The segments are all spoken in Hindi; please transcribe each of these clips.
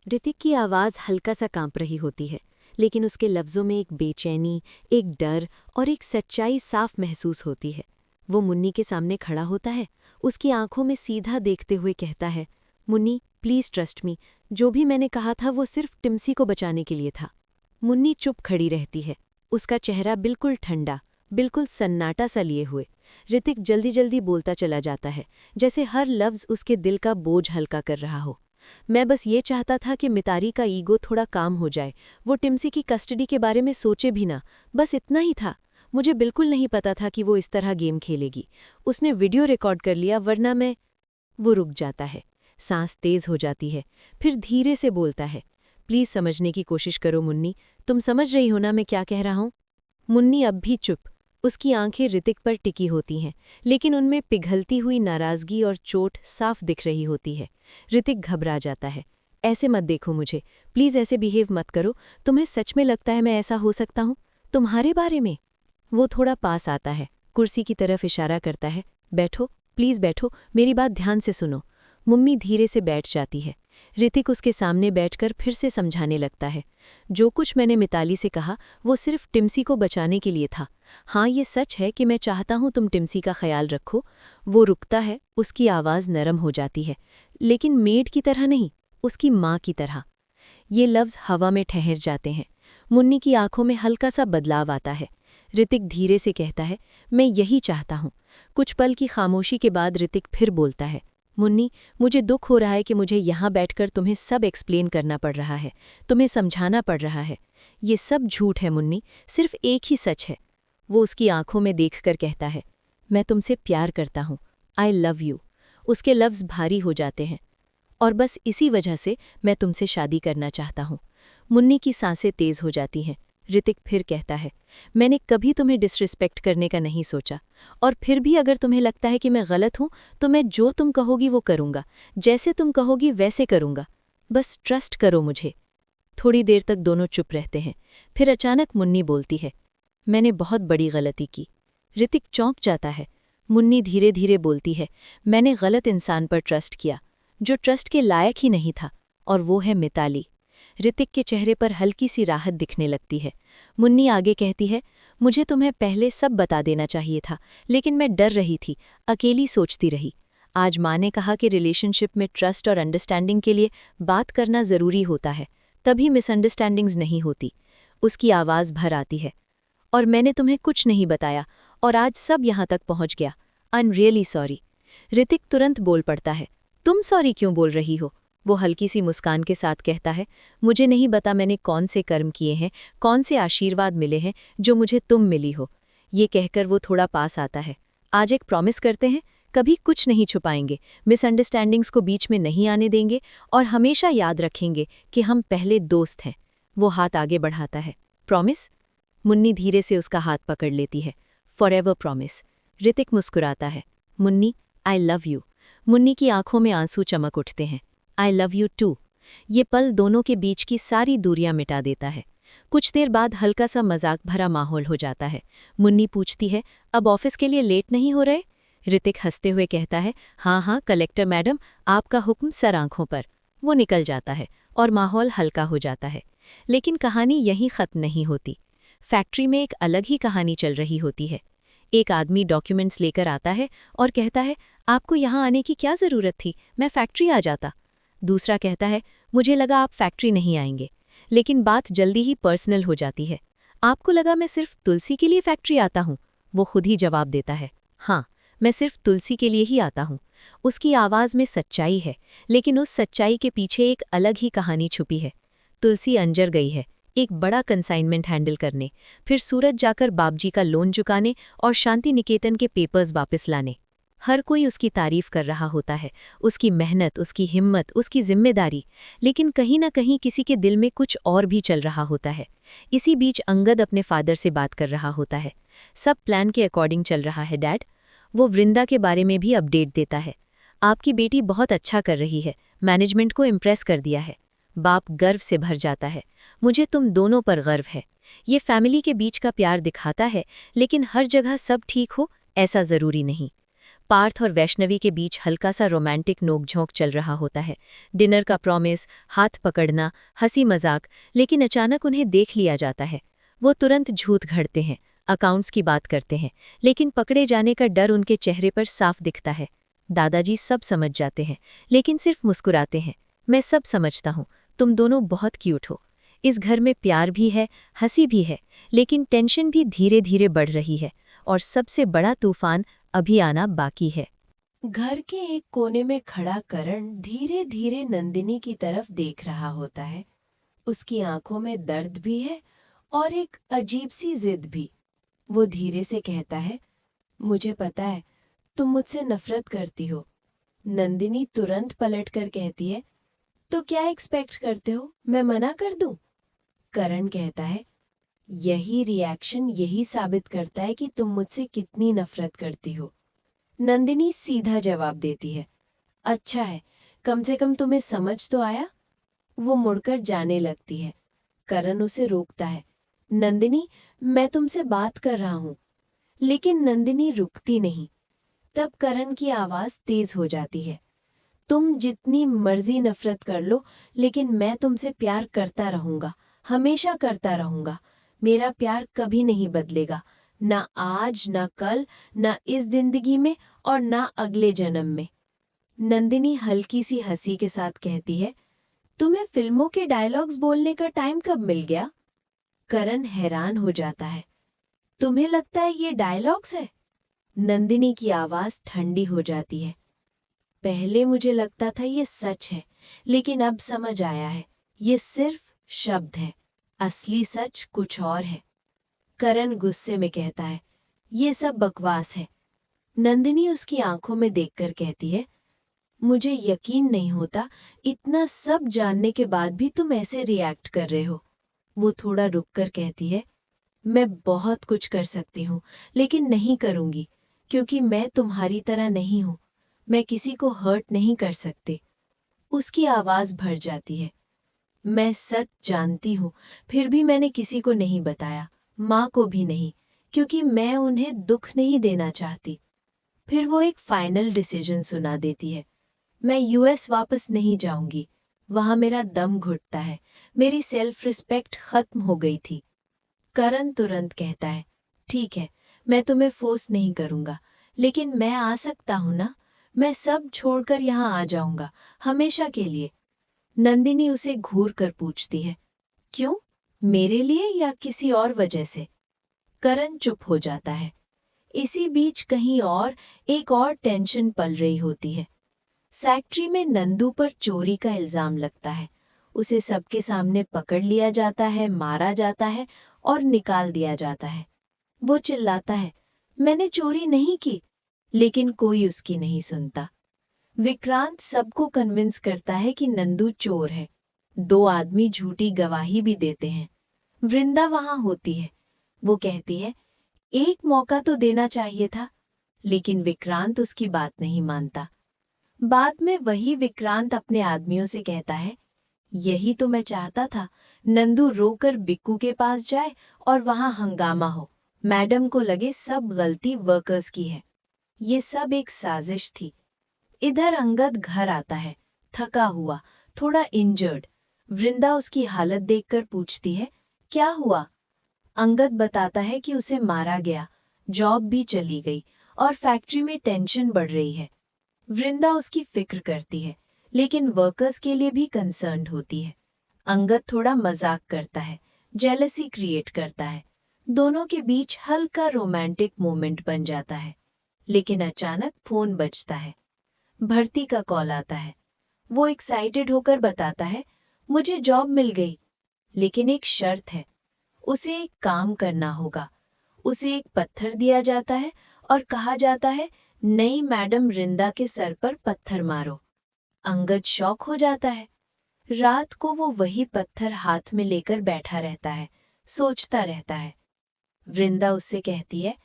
ऋतिक की आवाज़ हल्का सा कांप रही होती है, लेकिन उसके लफ्ज़ों में एक बेचैनी, एक डर और एक सच्चाई साफ महसूस होती है। वो मुन्नी के सामने खड़ा होता है, उसकी आंखों में सीधा देखते हुए कहता है, मुन्नी प्लीज़ ट्रस्ट मी, जो भी मैंने कहा था वो सिर्फ टिम्सी को बचाने के लिए था। मुन्नी चुप खड़ी रहती है, उसका चेहरा बिल्कुल ठंडा, बिल्कुल सन्नाटा सा लिए हुए। ऋतिक जल्दी जल्दी बोलता चला जाता है, जैसे हर लफ्ज़ उसके दिल का बोझ हल्का कर रहा हो। मैं बस ये चाहता था कि मितारी का ईगो थोड़ा काम हो जाए, वो टिम्सी की कस्टडी के बारे में सोचे भी ना, बस इतना ही था। मुझे बिल्कुल नहीं पता था कि वो इस तरह गेम खेलेगी। उसने वीडियो रिकॉर्ड कर लिया, वरना मैं। वो रुक जाता है, सांस तेज हो जाती है, फिर धीरे से बोलता है, प्लीज़ समझने की कोशिश करो मुन्नी, तुम समझ रही हो ना मैं क्या कह रहा हूँ। मुन्नी अब भी चुप, उसकी आंखें ऋतिक पर टिकी होती हैं, लेकिन उनमें पिघलती हुई नाराज़गी और चोट साफ दिख रही होती है। ऋतिक घबरा जाता है, ऐसे मत देखो मुझे, प्लीज़ ऐसे बिहेव मत करो, तुम्हें सच में लगता है मैं ऐसा हो सकता हूँ तुम्हारे बारे में। वो थोड़ा पास आता है, कुर्सी की तरफ इशारा करता है, बैठो प्लीज़ बैठो, मेरी बात ध्यान से सुनो। मुन्नी धीरे से बैठ जाती है। ऋतिक उसके सामने बैठकर फिर से समझाने लगता है, जो कुछ मैंने मिताली से कहा वो सिर्फ टिम्सी को बचाने के लिए था। हाँ, ये सच है कि मैं चाहता हूँ तुम टिम्सी का ख्याल रखो। वो रुकता है, उसकी आवाज़ नरम हो जाती है, लेकिन मेड की तरह नहीं, उसकी माँ की तरह। ये लफ्ज़ हवा में ठहर जाते हैं। मुन्नी की आंखों में हल्का सा बदलाव आता है। ऋतिक धीरे से कहता है, मैं यही चाहता हूँ। कुछ पल की खामोशी के बाद ऋतिक फिर बोलता है, मुन्नी मुझे दुख हो रहा है कि मुझे यहाँ बैठकर तुम्हें सब एक्सप्लेन करना पड़ रहा है, तुम्हें समझाना पड़ रहा है। ये सब झूठ है मुन्नी, सिर्फ एक ही सच है। वो उसकी आंखों में देखकर कहता है, मैं तुमसे प्यार करता हूँ, आई लव यू। उसके लफ्ज़ भारी हो जाते हैं। और बस इसी वजह से मैं तुमसे शादी करना चाहता हूँ। मुन्नी की सांसें तेज हो जाती हैं। ऋतिक फिर कहता है, मैंने कभी तुम्हें डिसरिस्पेक्ट करने का नहीं सोचा, और फिर भी अगर तुम्हें लगता है कि मैं गलत हूँ तो मैं जो तुम कहोगी वो करूँगा, जैसे तुम कहोगी वैसे करूँगा। बस ट्रस्ट करो मुझे। थोड़ी देर तक दोनों चुप रहते हैं, फिर अचानक मुन्नी बोलती है, मैंने बहुत बड़ी गलती की। ऋतिक चौंक जाता है। मुन्नी धीरे धीरे बोलती है, मैंने गलत इंसान पर ट्रस्ट किया, जो ट्रस्ट के लायक ही नहीं था, और वो है मिताली। ऋतिक के चेहरे पर हल्की सी राहत दिखने लगती है। मुन्नी आगे कहती है, मुझे तुम्हें पहले सब बता देना चाहिए था, लेकिन मैं डर रही थी, अकेली सोचती रही। आज माँ ने कहा कि रिलेशनशिप में ट्रस्ट और अंडरस्टैंडिंग के लिए बात करना ज़रूरी होता है, तभी मिसअंडरस्टैंडिंग्स नहीं होती। उसकी आवाज़ भर आती है, और मैंने तुम्हें कुछ नहीं बताया, और आज सब यहाँ तक पहुँच गया। I am really sorry. Hrithik तुरंत बोल पड़ता है, तुम सॉरी क्यों बोल रही हो? वो हल्की सी मुस्कान के साथ कहता है, मुझे नहीं पता मैंने कौन से कर्म किए हैं, कौन से आशीर्वाद मिले हैं जो मुझे तुम मिली हो। ये कहकर वो थोड़ा पास आता है, आज एक प्रॉमिस करते हैं, कभी कुछ नहीं छुपाएंगे, मिसअंडरस्टैंडिंग्स को बीच में नहीं आने देंगे, और हमेशा याद रखेंगे कि हम पहले दोस्त हैं। वो हाथ आगे बढ़ाता है, प्रॉमिस? मुन्नी धीरे से उसका हाथ पकड़ लेती है, फॉरएवर प्रॉमिस। ऋतिक मुस्कुराता है, Munni I love you. Munni की आंखों में आंसू चमक उठते हैं, आई लव यू टू। ये पल दोनों के बीच की सारी दूरियां मिटा देता है। कुछ देर बाद हल्का सा मजाक भरा माहौल हो जाता है। मुन्नी पूछती है, अब ऑफिस के लिए लेट नहीं हो रहे? ऋतिक हंसते हुए कहता है, हाँ हाँ कलेक्टर मैडम, आपका हुक्म सर आंखों पर। वो निकल जाता है और माहौल हल्का हो जाता है। लेकिन कहानी यहीं खत्म नहीं होती। फैक्ट्री में एक अलग ही कहानी चल रही होती है। एक आदमी डॉक्यूमेंट्स लेकर आता है और कहता है, आपको यहाँ आने की क्या ज़रूरत थी, मैं फैक्ट्री आ जाता। दूसरा कहता है, मुझे लगा आप फैक्ट्री नहीं आएंगे। लेकिन बात जल्दी ही पर्सनल हो जाती है। आपको लगा मैं सिर्फ तुलसी के लिए फैक्ट्री आता हूँ? वो खुद ही जवाब देता है, हाँ, मैं सिर्फ तुलसी के लिए ही आता हूँ। उसकी आवाज़ में सच्चाई है, लेकिन उस सच्चाई के पीछे एक अलग ही कहानी छुपी है। तुलसी अंजर गई है, एक बड़ा कंसाइनमेंट हैंडल करने, फिर सूरत जाकर बाबजी का लोन चुकाने और शांति निकेतन के पेपर्स वापस लाने। हर कोई उसकी तारीफ कर रहा होता है, उसकी मेहनत, उसकी हिम्मत, उसकी जिम्मेदारी। लेकिन कहीं ना कहीं किसी के दिल में कुछ और भी चल रहा होता है। इसी बीच अंगद अपने फादर से बात कर रहा होता है। सब प्लान के अकॉर्डिंग चल रहा है डैड। वो वृंदा के बारे में भी अपडेट देता है, आपकी बेटी बहुत अच्छा कर रही है, मैनेजमेंट को इम्प्रेस कर दिया है। बाप गर्व से भर जाता है, मुझे तुम दोनों पर गर्व है। ये फैमिली के बीच का प्यार दिखाता है, लेकिन हर जगह सब ठीक हो ऐसा ज़रूरी नहीं। पार्थ और वैष्णवी के बीच हल्का सा रोमांटिक नोकझोंक चल रहा होता है। डिनर का प्रॉमिस, हाथ पकड़ना, हंसी मजाक, लेकिन अचानक उन्हें देख लिया जाता है। वो तुरंत झूठ घड़ते हैं, अकाउंट्स की बात करते हैं, लेकिन पकड़े जाने का डर उनके चेहरे पर साफ दिखता है। दादाजी सब समझ जाते हैं, लेकिन सिर्फ मुस्कुराते हैं। मैं सब समझता हूँ, तुम दोनों बहुत क्यूट हो। इस घर में प्यार भी है, हंसी भी है, लेकिन टेंशन भी धीरे धीरे बढ़ रही है, और सबसे बड़ा तूफान अभी आना बाकी है। घर के एक कोने में खड़ा करण धीरे धीरे नंदिनी की तरफ देख रहा होता है। उसकी आंखों में दर्द भी है और एक अजीब सी जिद भी। वो धीरे से कहता है, मुझे पता है तुम मुझसे नफरत करती हो। नंदिनी तुरंत पलटकर कहती है, तो क्या एक्सपेक्ट करते हो, मैं मना कर दूं? करण कहता है, यही रिएक्शन यही साबित करता है कि तुम मुझसे कितनी नफरत करती हो। नंदिनी सीधा जवाब देती है, अच्छा है, कम से कम तुम्हें समझ तो आया। वो मुड़कर जाने लगती है। करण उसे रोकता है, नंदिनी, मैं तुमसे बात कर रहा हूं। लेकिन नंदिनी रुकती नहीं। तब करण की आवाज तेज हो जाती है, तुम जितनी मर्जी नफरत कर लो, लेकिन मैं तुमसे प्यार करता रहूंगा, हमेशा करता रहूंगा। मेरा प्यार कभी नहीं बदलेगा, ना आज, ना कल, ना इस जिंदगी में और ना अगले जन्म में। नंदिनी हल्की सी हंसी के साथ कहती है, तुम्हें फिल्मों के डायलॉग्स बोलने का टाइम कब मिल गया? करण हैरान हो जाता है, तुम्हें लगता है ये डायलॉग्स है? नंदिनी की आवाज ठंडी हो जाती है, पहले मुझे लगता था ये सच है, लेकिन अब समझ आया है, ये सिर्फ शब्द है, असली सच कुछ और है। करण गुस्से में कहता है, ये सब बकवास है। नंदिनी उसकी आंखों में देखकर कहती है, मुझे यकीन नहीं होता, इतना सब जानने के बाद भी तुम ऐसे रिएक्ट कर रहे हो। वो थोड़ा रुककर कहती है, मैं बहुत कुछ कर सकती हूँ, लेकिन नहीं करूँगी, क्योंकि मैं तुम्हारी तरह नहीं हूँ। मैं किसी को हर्ट नहीं कर सकती। उसकी आवाज भर जाती है, मैं सच जानती हूँ, फिर भी मैंने किसी को नहीं बताया, माँ को भी नहीं, क्योंकि मैं उन्हें दुख नहीं देना चाहती। फिर वो एक फाइनल डिसीजन सुना देती है, मैं यूएस वापस नहीं जाऊंगी। वहां मेरा दम घुटता है, मेरी सेल्फ रिस्पेक्ट खत्म हो गई थी। करण तुरंत कहता है, ठीक है, मैं तुम्हें फोर्स नहीं करूंगा, लेकिन मैं आ सकता हूं ना? मैं सब छोड़कर यहाँ आ जाऊंगा, हमेशा के लिए। नंदिनी उसे घूर कर पूछती है, क्यों? मेरे लिए या किसी और वजह से? करण चुप हो जाता है। इसी बीच कहीं और एक और टेंशन पल रही होती है। फैक्ट्री में नंदू पर चोरी का इल्जाम लगता है। उसे सबके सामने पकड़ लिया जाता है, मारा जाता है और निकाल दिया जाता है। वो चिल्लाता है, मैंने चोरी नहीं की, लेकिन कोई उसकी नहीं सुनता। विक्रांत सबको कन्विंस करता है कि नंदू चोर है। 2 आदमी झूठी गवाही भी देते हैं। वृंदा वहां होती है। वो कहती है, एक मौका तो देना चाहिए था, लेकिन विक्रांत उसकी बात नहीं मानता। बाद में वही विक्रांत अपने आदमियों से कहता है, यही तो मैं चाहता था, नंदू रोकर बिक्कू के पास जाए और वहां हंगामा हो, मैडम को लगे सब गलती वर्कर्स की है। ये सब एक साजिश थी। इधर अंगद घर आता है, थका हुआ, थोड़ा इंजर्ड। वृंदा उसकी हालत देखकर पूछती है, क्या हुआ? अंगद बताता है कि उसे मारा गया, जॉब भी चली गई और फैक्ट्री में टेंशन बढ़ रही है। वृंदा उसकी फिक्र करती है, लेकिन वर्कर्स के लिए भी कंसर्न्ड होती है। अंगद थोड़ा मजाक करता है, जेलसी क्रिएट करता है। दोनों के बीच हल्का रोमांटिक मोमेंट बन जाता है। लेकिन अचानक फोन बजता है। भर्ती का कॉल आता है। वो एक्साइटेड होकर बताता है, मुझे जॉब मिल गई, लेकिन एक शर्त है, उसे एक काम करना होगा। उसे एक पत्थर दिया जाता है और कहा जाता है, नई मैडम रिंदा के सर पर पत्थर मारो। अंगद शॉक हो जाता है। रात को वो वही पत्थर हाथ में लेकर बैठा रहता है, सोचता रहता है। वृंदा उससे कहती है,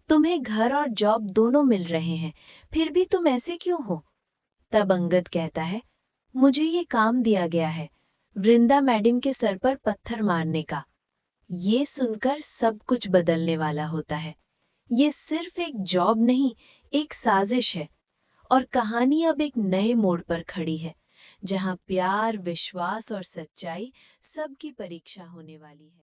तुम्हें घर और जॉब दोनों मिल रहे हैं, फिर भी तुम ऐसे क्यों हो? तब अंगद कहता है, मुझे ये काम दिया गया है, वृंदा मैडम के सर पर पत्थर मारने का। ये सुनकर सब कुछ बदलने वाला होता है। ये सिर्फ एक जॉब नहीं, एक साजिश है और कहानी अब एक नए मोड़ पर खड़ी है, जहां प्यार, विश्वास और सच्चाई सबकी परीक्षा होने वाली है।